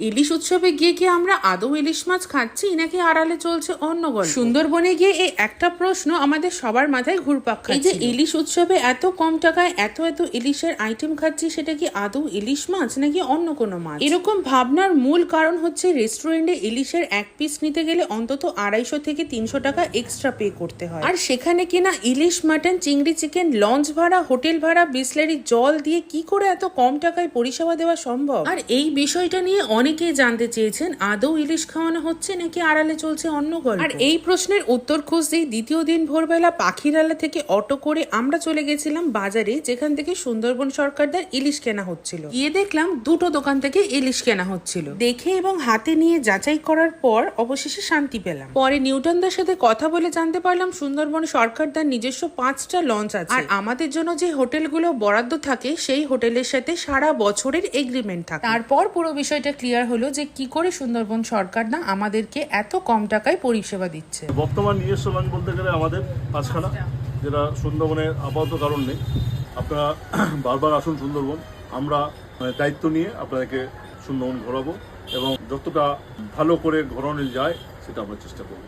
ইলিশ উৎসবে গিয়ে কি আমরা আদৌ ইলিশ মাছ খাচ্ছি নাকি আড়ালে চলছে অন্য গল্প? সুন্দরবনে গিয়ে এই একটা প্রশ্ন আমাদের সবার মাথায় ঘুরপাক খাচ্ছে। এই যে ইলিশ উৎসবে এত কম টাকায় এত এত ইলিশের আইটেম খাচ্ছি, সেটা কি আদৌ ইলিশ মাছ নাকি অন্য কোনো মাছ? এরকম ভাবনার মূল কারণ হচ্ছে রেস্টুরেন্টে ইলিশের এক পিস নিতে গেলে অন্তত 250 থেকে 300 টাকা এক্সট্রা পে করতে হয়। আর সেখানে কিনা ইলিশ, মাটন, চিংড়ি, চিকেন, লঞ্চ ভাড়া, হোটেল ভাড়া, বিসলারি জল দিয়ে কি করে এত কম টাকায় পরিষেবা দেওয়া সম্ভব? আর এই বিষয়টা নিয়ে অনেকেই জানতে চেয়েছেন আদৌ ইলিশ খাওয়ানো হচ্ছে নাকি আড়ালে চলছে অন্য গল্প। আর এই প্রশ্নের উত্তর খুঁজতেই দ্বিতীয় দিন ভোরবেলা পাখিরালা থেকে অটো করে আমরা চলে গেছিলাম বাজারে, যেখান থেকে সুন্দরবন সরকারদার ইলিশ কেনা হচ্ছিল। গিয়ে দেখলাম দুটো দোকান থেকে ইলিশ কেনা হচ্ছিল। দেখে এবং হাতে নিয়ে যাচাই করার পর অবশেষে শান্তি পেলাম। পরে নিউটনদার সাথে কথা বলে জানতে পারলাম সুন্দরবন সরকারদার নিজস্ব 5টা লঞ্চ আছে, আর আমাদের জন্য যে হোটেলগুলো বরাদ্দ থাকে সেই হোটেলের সাথে সারা বছরের এগ্রিমেন্ট থাকে। তারপর পুরো বিষয়টা ক্লিয়ার হলো যে কি করে সুন্দরবন সরকার না আমাদেরকে এত কম টাকায় পরিষেবা দিচ্ছে। বর্তমান নিজস্ব লঞ্চ বলতে গেলে আমাদের 5খানা, যেটা সুন্দরবনের আপাতত কারণ নেই। আপনারা বারবার আসুন সুন্দরবন, আমরা দায়িত্ব নিয়ে আপনাদেরকে সুন্দরবন ঘোরাবো এবং যতটা ভালো করে ঘোরানো যায় সেটা আমরা চেষ্টা করবো।